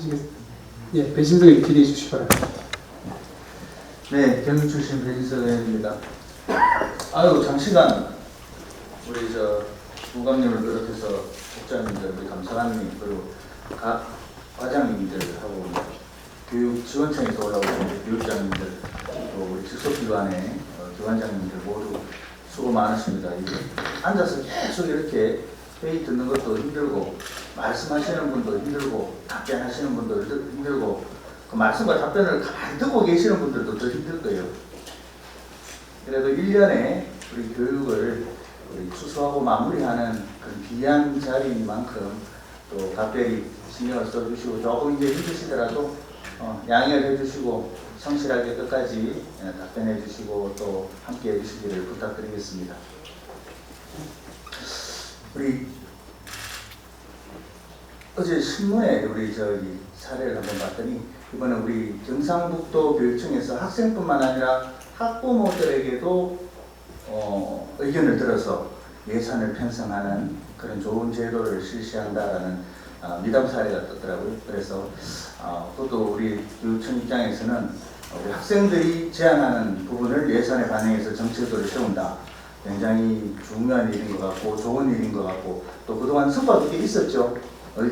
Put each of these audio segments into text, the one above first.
하시겠습니다. 예, 배진석 의원 기대해 주시기 바랍니다. 네, 경기 출신 배진석 의원입니다. 아유, 장시간 우리 부감님을 비롯해서 국장님들, 우리 감사관님, 그리고 각 과장님들하고 교육지원청에서 올라오신 교육장님들, 또 우리 직속기관의 기관장님들 모두 수고 많으십니다. 이게 앉아서 계속 이렇게 회의 듣는 것도 힘들고, 말씀하시는 분도 힘들고, 답변하시는 분도 힘들고, 그 말씀과 답변을 가만히 듣고 계시는 분들도 더 힘들 거예요. 그래도 1년에 우리 교육을 우리 추수하고 마무리하는 그런 귀한 자리인 만큼 또 각별히 신경을 써주시고, 조금 이제 힘드시더라도 양해를 해주시고 성실하게 끝까지 답변해 주시고 또 함께 해주시기를 부탁드리겠습니다. 우리 어제 신문에 우리 사례를 한번 봤더니, 이번에 우리 경상북도 교육청에서 학생뿐만 아니라 학부모들에게도 의견을 들어서 예산을 편성하는 그런 좋은 제도를 실시한다라는 미담 사례가 떴더라고요. 그래서 그것도 우리 교육청 입장에서는 우리 학생들이 제안하는 부분을 예산에 반영해서 정책도를 세운다. 굉장히 중요한 일인 것 같고 좋은 일인 것 같고, 또 그동안 성과도 꽤 있었죠.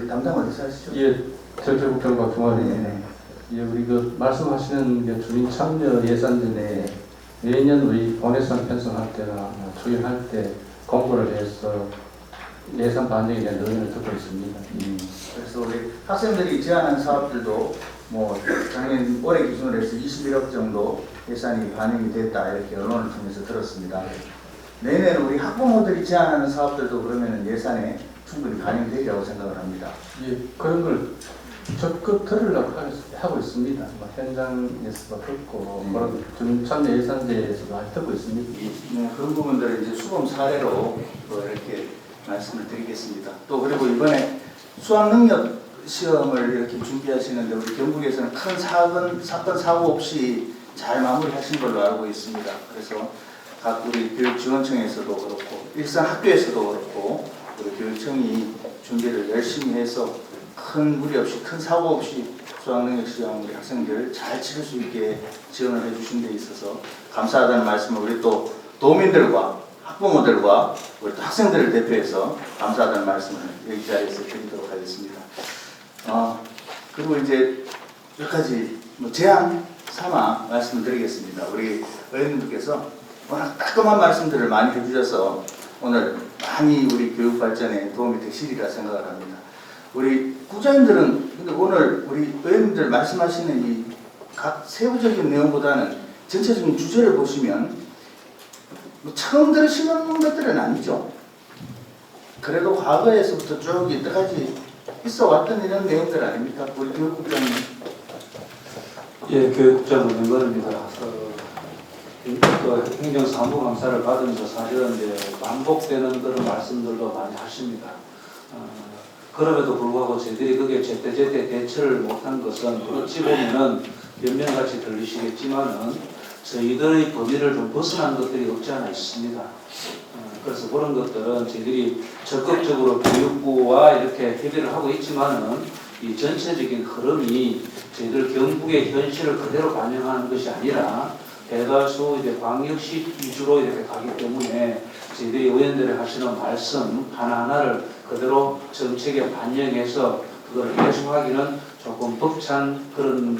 담당 어디서 하시죠? 예, 정책국장과 동아리입니다. 예, 우리 말씀하시는 주민 참여 예산전에 매년 우리 본예산 편성할 때나 추진할 때 공고를 해서 예산 반영에 대한 의견을 듣고 있습니다. 그래서 우리 학생들이 제안한 사업들도 작년 올해 기준으로 해서 21억 정도 예산이 반영이 됐다, 이렇게 언론을 통해서 들었습니다. 내년 우리 학부모들이 제안하는 사업들도 그러면 예산에 충분히 반영되리라고 생각을 합니다. 예, 그런 걸 적극 들으려고 하고 있습니다. 현장에서도 듣고, 그런 주민 참여 예산제에서도 많이 듣고 있습니다. 네, 그런 부분들을 이제 수범 사례로 이렇게 말씀을 드리겠습니다. 또 그리고 이번에 수학능력 시험을 이렇게 준비하시는데, 우리 경북에서는 큰 사건 사고 없이 잘 마무리하신 걸로 알고 있습니다. 그래서 각 우리 교육지원청에서도 그렇고 일선 학교에서도 그렇고 우리 교육청이 준비를 열심히 해서 큰 무리 없이, 큰 사고 없이 수학능력 시험 우리 학생들 잘 치를 수 있게 지원을 해주신 데 있어서 감사하다는 말씀을 우리 또 도민들과 학부모들과 우리 또 학생들을 대표해서 감사하다는 말씀을 여기 자리에서 드리도록 하겠습니다. 그리고 이제 몇 가지 제안 삼아 말씀을 드리겠습니다. 우리 의원님들께서 워낙 따끔한 말씀들을 많이 해주셔서 오늘 많이 우리 교육 발전에 도움이 되시리라 생각을 합니다. 우리 국장님들은 근데 오늘 우리 의원님들 말씀하시는 이 각 세부적인 내용보다는 전체적인 주제를 보시면 처음 들으시는 것들은 아니죠. 그래도 과거에서부터 쭉 이때까지 있어 왔던 이런 내용들 아닙니까? 우리 교육국장님. 예, 교육국장 문영건입니다. 행정사무감사를 받으면서 사실은 이제 반복되는 그런 말씀들도 많이 하십니다. 그럼에도 불구하고 저희들이 그게 제때제때 대처를 못한 것은 어찌 보면은 변명같이 들리시겠지만은 저희들의 범위를 좀 벗어난 것들이 없지 않아 있습니다. 그래서 그런 것들은 저희들이 적극적으로 교육부와 이렇게 협의를 하고 있지만은 이 전체적인 흐름이 저희들 경북의 현실을 그대로 반영하는 것이 아니라 대다수 이제 광역시 위주로 이렇게 가기 때문에 저희들이 의원들이 하시는 말씀 하나하나를 그대로 정책에 반영해서 그걸 해석하기는 조금 벅찬 그런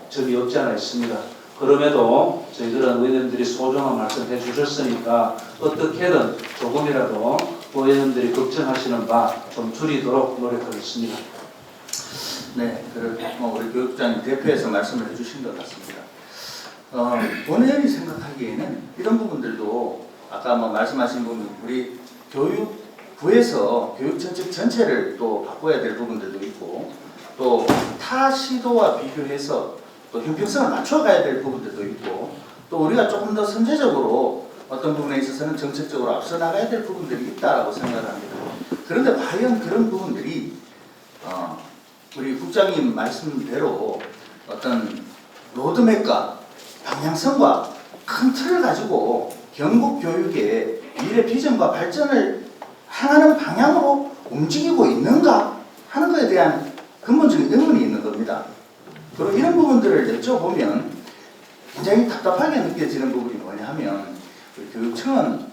점이 없지 않아 있습니다. 그럼에도 저희들은 의원님들이 소중한 말씀 해주셨으니까 어떻게든 조금이라도 의원님들이 걱정하시는 바 좀 줄이도록 노력하겠습니다. 네, 우리 교육장님 대표해서 말씀을 해주신 것 같습니다. 본회의원이 생각하기에는 이런 부분들도 아까 말씀하신 부분, 우리 교육부에서 교육정책 전체를 또 바꿔야 될 부분들도 있고, 또 타 시도와 비교해서 또 형평성을 맞춰가야 될 부분들도 있고, 또 우리가 조금 더 선제적으로 어떤 부분에 있어서는 정책적으로 앞서 나가야 될 부분들이 있다고 생각을 합니다. 그런데 과연 그런 부분들이 우리 국장님 말씀대로 어떤 로드맵과 방향성과 큰 틀을 가지고 경북 교육의 미래 비전과 발전을 향하는 방향으로 움직이고 있는가 하는 것에 대한 근본적인 부분들을 여쭤보면 굉장히 답답하게 느껴지는 부분이 뭐냐 하면 우리 교육청은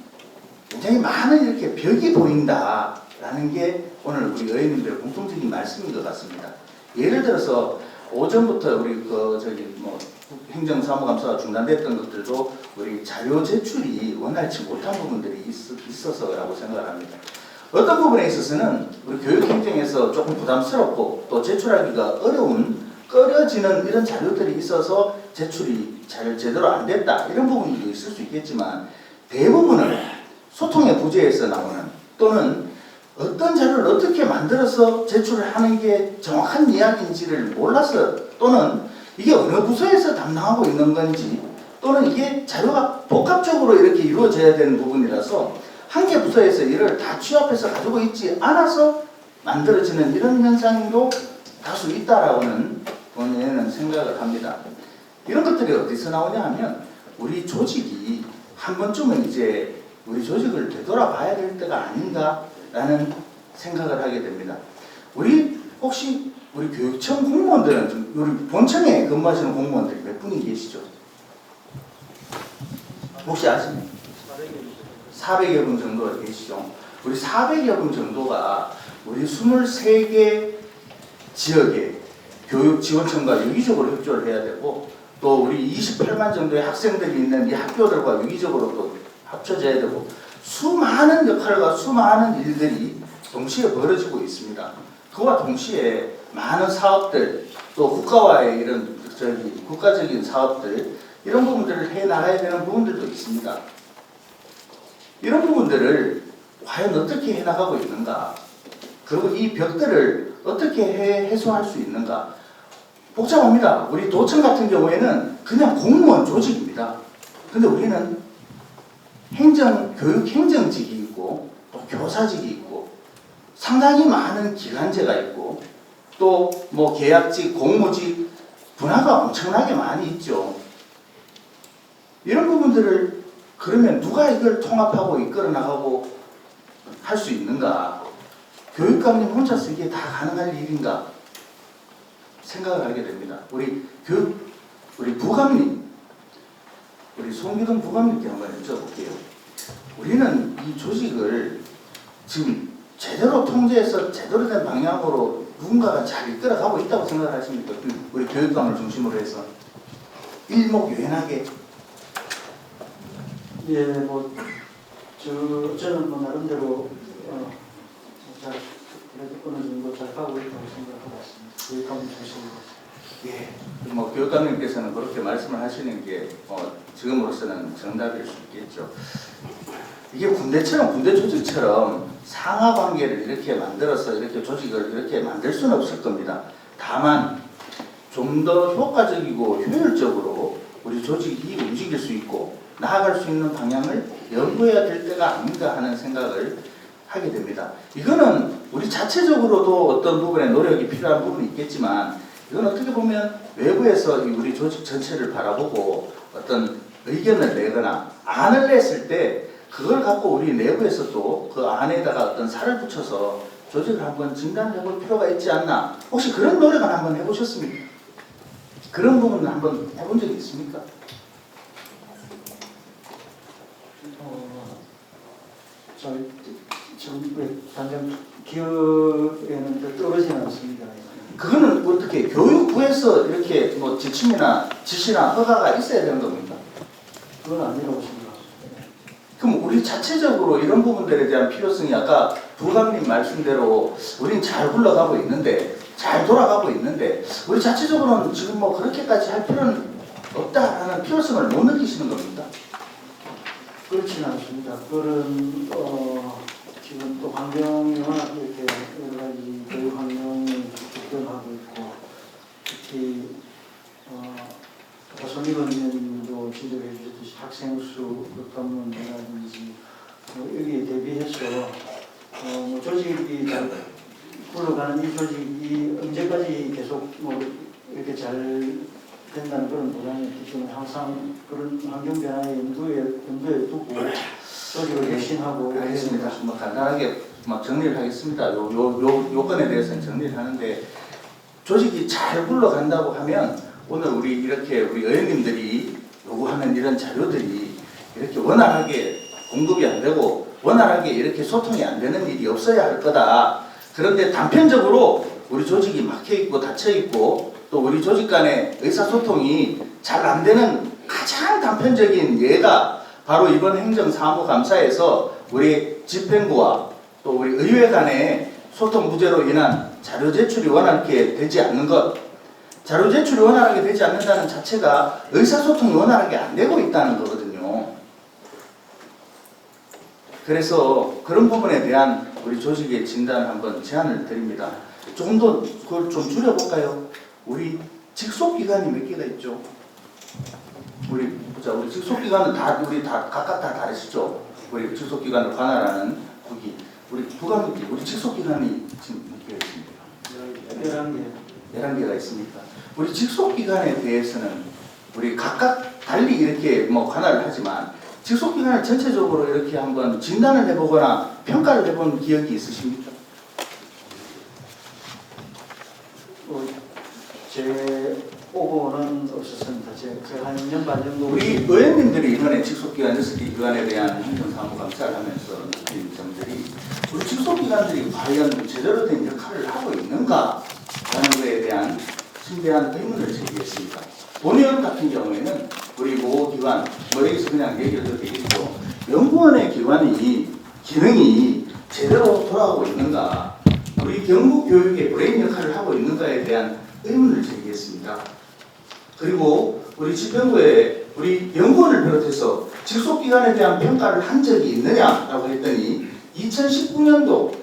굉장히 많은 이렇게 벽이 보인다라는 게 오늘 우리 의원님들의 공통적인 말씀인 것 같습니다. 예를 들어서 오전부터 우리 행정사무감사가 중단됐던 것들도 우리 자료 제출이 원활치 못한 부분들이 있어서라고 생각을 합니다. 어떤 부분에 있어서는 우리 교육행정에서 조금 부담스럽고 또 제출하기가 어려운 꺼려지는 이런 자료들이 있어서 제출이 제대로 안 됐다 이런 부분도 있을 수 있겠지만 대부분은 소통의 부재에서 나오는 또는 어떤 자료를 어떻게 만들어서 제출을 하는 게 정확한 이야기인지를 몰라서 또는 이게 어느 부서에서 담당하고 있는 건지 또는 이게 자료가 복합적으로 이렇게 이루어져야 되는 부분이라서 한 개 부서에서 이를 다 취합해서 가지고 있지 않아서 만들어지는 이런 현상도 다수 있다라고는 본인은 생각을 합니다. 이런 것들이 어디서 나오냐 하면 우리 조직이 한 번쯤은 이제 우리 조직을 되돌아봐야 될 때가 아닌가라는 생각을 하게 됩니다. 우리 혹시 우리 교육청 공무원들은 우리 본청에 근무하시는 공무원들이 몇 분이 계시죠? 혹시 아십니까? 400여 분 정도가 계시죠. 우리 400여 분 정도가 우리 23개 지역의 교육지원청과 유기적으로 협조를 해야 되고 또 우리 28만 정도의 학생들이 있는 이 학교들과 유기적으로 또 합쳐져야 되고 수많은 역할과 수많은 일들이 동시에 벌어지고 있습니다. 그와 동시에 많은 사업들 또 국가와의 이런 국가적인 사업들 이런 부분들을 해 나가야 되는 부분들도 있습니다. 이런 부분들을 과연 어떻게 해 나가고 있는가? 그리고 이 벽들을 어떻게 해소할 수 있는가? 복잡합니다. 우리 도청 같은 경우에는 그냥 공무원 조직입니다. 근데 우리는 교육 행정직이 있고 또 교사직이 있고 상당히 많은 기관제가 있고 또 뭐 계약직, 공무직 분야가 엄청나게 많이 있죠. 이런 부분들을 그러면 누가 이걸 통합하고 이끌어 나가고 할 수 있는가? 교육감님 혼자서 이게 다 가능할 일인가? 생각을 하게 됩니다. 우리 부감님, 우리 송기동 부감님께 한번 여쭤볼게요. 우리는 이 조직을 지금 제대로 통제해서 제대로 된 방향으로 누군가가 잘 이끌어가고 있다고 생각을 하십니까? 우리 교육감을 중심으로 해서 일목요연하게. 예, 저는 나름대로 그래도 어느 정도 잘 가고 있다고 생각하고 있습니다. 교육감 중심으로. 예, 교육감님께서는 그렇게 말씀을 하시는 게 지금으로서는 정답일 수 있겠죠. 이게 군대 조직처럼 상하 관계를 이렇게 만들어서 이렇게 조직을 이렇게 만들 수는 없을 겁니다. 다만 좀 더 효과적이고 효율적으로 우리 조직이 움직일 수 있고 나아갈 수 있는 방향을 연구해야 될 때가 아닌가 하는 생각을 하게 됩니다. 이거는 우리 자체적으로도 어떤 부분에 노력이 필요한 부분이 있겠지만 이건 어떻게 보면 외부에서 우리 조직 전체를 바라보고 어떤 의견을 내거나 안을 냈을 때 그걸 갖고 우리 내부에서 또 그 안에다가 어떤 살을 붙여서 조직을 한번 진단해 볼 필요가 있지 않나. 혹시 그런 노력은 한번 해보셨습니까? 그런 부분은 한번 해본 적이 있습니까? 지금 당장 기억에는 떠오르지는 않습니다. 그거는 어떻게 교육부에서 이렇게 지시나 허가가 있어야 되는 겁니까? 그건 아니라고 생각합니다. 그럼 우리 자체적으로 이런 부분들에 대한 필요성이 아까 부감님 말씀대로 우린 잘 굴러가고 있는데 잘 돌아가고 있는데 우리 자체적으로는 지금 그렇게까지 할 필요는 없다라는 필요성을 못 느끼시는 겁니다. 그렇지는 않습니다. 그런 지금 또 환경이 워낙 이렇게 여러 가지 교육 환경이 급변하고 있고 특히 아까 손익 의원님도 지적해 주셨듯이 학생 수 급감 문제라든지 여기에 대비해서 조직이 잘 굴러가는 이 조직이 언제까지 계속 이렇게 잘 된다는 그런 보장이 있기 때문에 항상 그런 환경 변화에 염두에 두고 조직을 혁신하고. 알겠습니다. 간단하게 정리를 하겠습니다. 요건에 대해서는 정리를 하는데 조직이 잘 굴러간다고 하면 오늘 우리 이렇게 우리 의원님들이 요구하는 이런 자료들이 이렇게 원활하게 공급이 안 되고 원활하게 이렇게 소통이 안 되는 일이 없어야 할 거다. 그런데 단편적으로 우리 조직이 막혀 있고 닫혀 있고 또 우리 조직 간의 의사소통이 잘 안 되는 가장 단편적인 예가 바로 이번 행정사무감사에서 우리 집행부와 또 우리 의회 간의 소통 부재로 인한 자료 제출이 원활하게 되지 않는 것, 자료 제출이 원활하게 되지 않는다는 자체가 의사소통이 원활하게 안 되고 있다는 거거든요. 그래서 그런 부분에 대한 우리 조직의 진단을 한번 제안을 드립니다. 조금 더 그걸 좀 줄여볼까요? 우리 직속기관이 몇 개가 있죠? 우리 직속기관은 우리 각각 다 다르시죠? 우리 직속기관을 관할하는 국이 우리 부관국이 우리 직속기관이 지금 몇 개가 있습니까? 11개가 있습니까? 우리 직속기관에 대해서는 우리 각각 달리 이렇게 관할을 하지만 직속기관을 전체적으로 이렇게 한번 진단을 해보거나 평가를 해본 기억이 있으십니까? 제 보고는 없었습니다. 제가 한 2년 반 정도 우리 의원님들이 이번에 직속기관 6개 기관에 대한 행정사무감사를 하면서 느낀 점들이 우리 직속기관들이 과연 제대로 된 역할을 하고 있는가 라는 것에 대한 심대한 의문을 제기했습니다. 본의원 같은 경우에는 우리 모기관, 여기서 그냥 얘기를 드리겠죠. 연구원의 기능이 제대로 돌아가고 있는가, 우리 경북교육의 브레인 역할을 하고 있는가에 대한 의문을 제기했습니다. 그리고 우리 집행부에 우리 연구원을 비롯해서 직속기관에 대한 평가를 한 적이 있느냐라고 했더니 2019년도를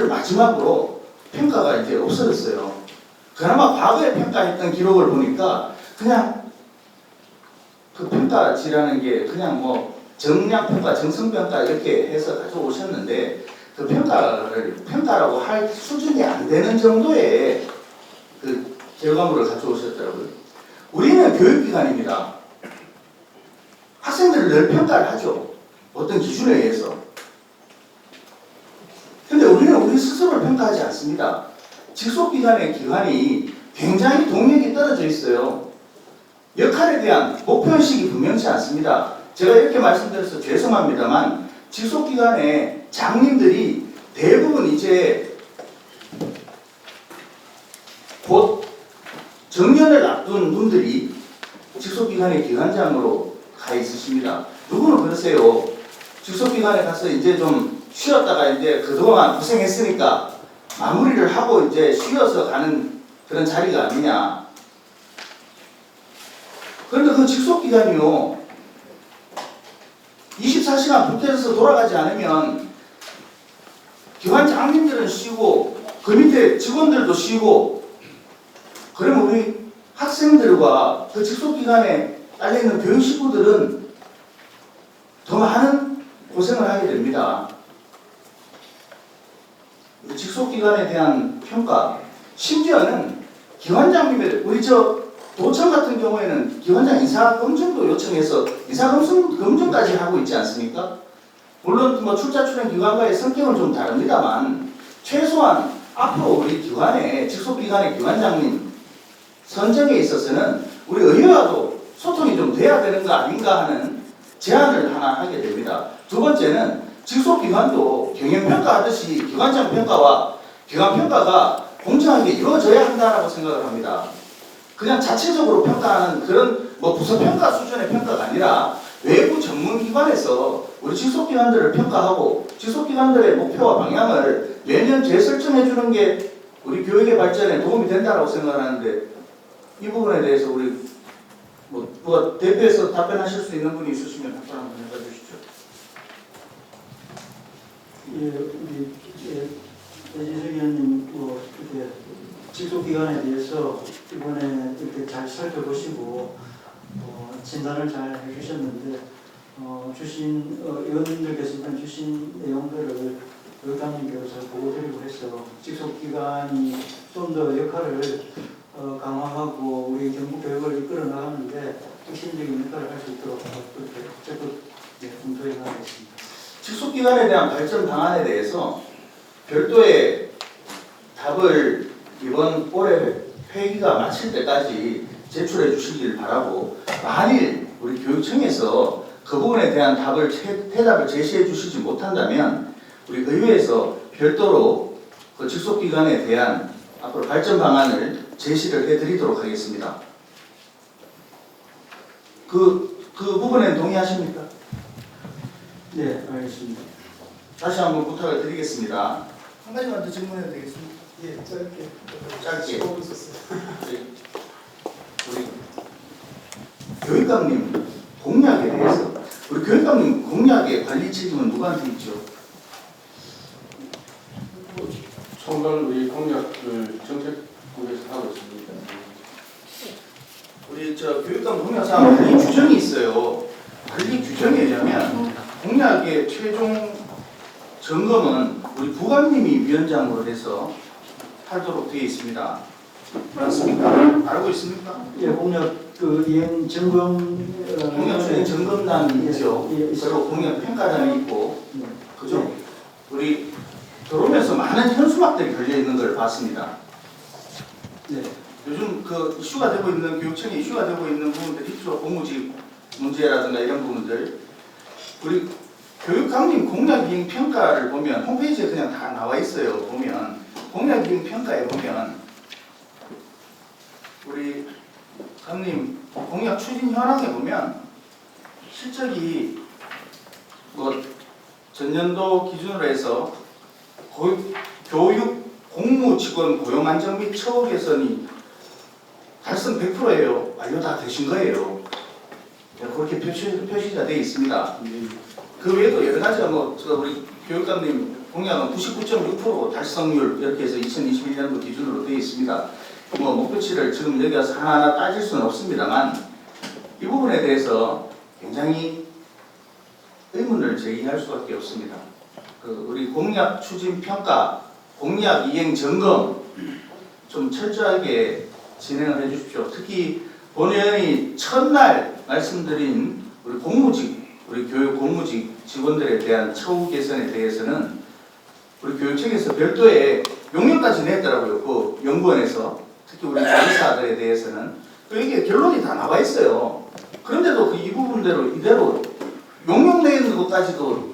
마지막으로 평가가 이제 없어졌어요. 그나마 과거에 평가했던 기록을 보니까 그냥 그 평가지라는 게 그냥 정량평가, 정성평가 이렇게 해서 가져오셨는데 그 평가라고 할 수준이 안 되는 정도의 그 결과물을 가져오셨더라고요. 우리는 교육기관입니다. 학생들을 늘 평가를 하죠. 어떤 기준에 의해서. 근데 우리는 우리 스스로를 평가하지 않습니다. 직속기관의 기관이 굉장히 동력이 떨어져 있어요. 역할에 대한 목표의식이 분명치 않습니다. 제가 이렇게 말씀드려서 죄송합니다만 직속기관의 장님들이 대부분 이제 곧 정년을 앞둔 분들이 직속기관의 기관장으로 가 있으십니다. 누구는 그러세요. 직속기관에 가서 이제 좀 쉬었다가 이제 그동안 고생했으니까 마무리를 하고 이제 쉬어서 가는 그런 자리가 아니냐. 그런데 그 직속기관이요, 24시간 불켜져서 돌아가지 않으면 기관장님들은 쉬고 그 밑에 직원들도 쉬고, 그러면 우리 학생들과 그 직속기관에 딸려있는 교육 식구들은 더 많은 고생을 하게 됩니다. 직속기관에 대한 평가, 심지어는 기관장님의 우리 도청 같은 경우에는 기관장 인사검증도 요청해서 인사검증까지 하고 있지 않습니까? 물론 출자 출연 기관과의 성격은 좀 다릅니다만 최소한 앞으로 우리 기관의 직속기관의 기관장님 선정에 있어서는 우리 의회와도 소통이 좀 돼야 되는 거 아닌가 하는 제안을 하나 하게 됩니다. 두 번째는 직속기관도 경영평가하듯이 기관장 평가와 기관평가가 공정하게 이루어져야 한다고 생각을 합니다. 그냥 자체적으로 평가하는 그런 부서평가 수준의 평가가 아니라 외부 전문기관에서 우리 직속기관들을 평가하고 직속기관들의 목표와 방향을 매년 재설정해 주는 게 우리 교육의 발전에 도움이 된다고 생각하는데, 이 부분에 대해서 우리 누가 대표해서 답변하실 수 있는 분이 있으시면 답변 한번 해주시죠. 예, 우리 배진석 의원님 이렇게 직속기관에 대해서 이번에 이렇게 잘 살펴보시고 진단을 잘 해주셨는데 주신 의원님들께서 주신 내용들을 교육감님께서 잘 보고드리고 해서 직속기관이 좀 더 역할을 강화하고 우리 경북교육을 이끌어 나가는데 핵심적인 역할을 할 수 있도록 그렇게 적극 검토해 나가겠습니다. 직속기관에 대한 발전 방안에 대해서 별도의 답을 이번 올해 회기가 마칠 때까지 제출해 주시길 바라고, 만일 우리 교육청에서 그 부분에 대한 대답을 제시해 주시지 못한다면 우리 의회에서 별도로 그 직속기관에 대한 앞으로 발전 방안을 제시를 해드리도록 하겠습니다. 그 부분에 동의하십니까? 네, 알겠습니다. 다시 한번 부탁을 드리겠습니다. 한 가지만 더 질문해도 되겠습니까? 예, 짧게. 짧게. 15분 썼어요. 우리 교육감님 공약에 대해서, 우리 교육감님 공약의 관리 책임은 누구한테 있죠? 총괄 우리 공약을 정책국에서 하고 있습니다. 우리 교육감 공약상 관리 규정이 있어요. 관리 규정에 의하면 공약의 최종 점검은 우리 부감님이 위원장으로 해서 하도록 되어 있습니다. 맞습니까? 알고 있습니까? 예, 공약 그 이행 점검 공약 수행 점검단이 있죠. 예, 있어요. 그리고 공약 평가단이 있고, 네. 그죠? 우리 들어오면서 많은 현수막들이 걸려 있는 걸 봤습니다. 네. 요즘 그 이슈가 되고 있는, 교육청에 이슈가 되고 있는 부분들이 있죠. 공무직 문제라든가 이런 부분들. 우리 교육감님 공약 이행 평가를 보면 홈페이지에 그냥 다 나와 있어요. 보면 공약 이행 평가에 보면 우리 감님 공약 추진 현황에 보면 실적이 뭐 전년도 기준으로 해서 교육 공무 직원 고용 안정 및 처우 개선이 달성 100%예요. 완료 다 되신 거예요. 그렇게 표시가 되어 있습니다. 그 외에도 여러 가지가 우리 교육감님 공약은 99.6% 달성률 이렇게 해서 2021년도 기준으로 되어 있습니다. 목표치를 지금 여기 와서 하나하나 따질 수는 없습니다만 이 부분에 대해서 굉장히 의문을 제기할 수밖에 없습니다. 우리 공약 추진 평가, 공약 이행 점검 좀 철저하게 진행을 해 주십시오. 특히 본의원이 첫날 말씀드린 우리 우리 교육 공무직 직원들에 대한 처우 개선에 대해서는 우리 교육청에서 별도의 용역까지 냈더라고요. 그 연구원에서. 특히 우리 조리사들에 대해서는. 이게 결론이 다 나와 있어요. 그런데도 이 부분대로 이대로 용역 내는 것까지도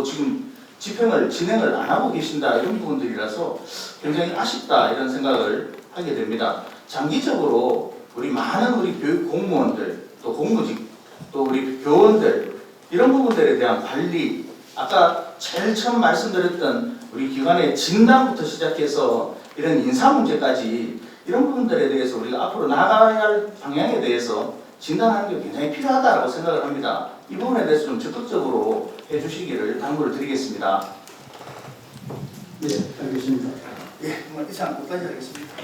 지금 집행을 진행을 안 하고 계신다, 이런 부분들이라서 굉장히 아쉽다, 이런 생각을 하게 됩니다. 장기적으로 우리 많은 우리 교육 공무원들, 또 공무직, 또 우리 교원들, 이런 부분들에 대한 관리, 아까 제일 처음 말씀드렸던 우리 기관의 진단부터 시작해서 이런 인사 문제까지, 이런 부분들에 대해서 우리가 앞으로 나가야 할 방향에 대해서 진단하는 게 굉장히 필요하다고 생각을 합니다. 이 부분에 대해서 좀 적극적으로 해주시기를 당부를 드리겠습니다. 네, 알겠습니다. 예, 이상 끝까지 하겠습니다.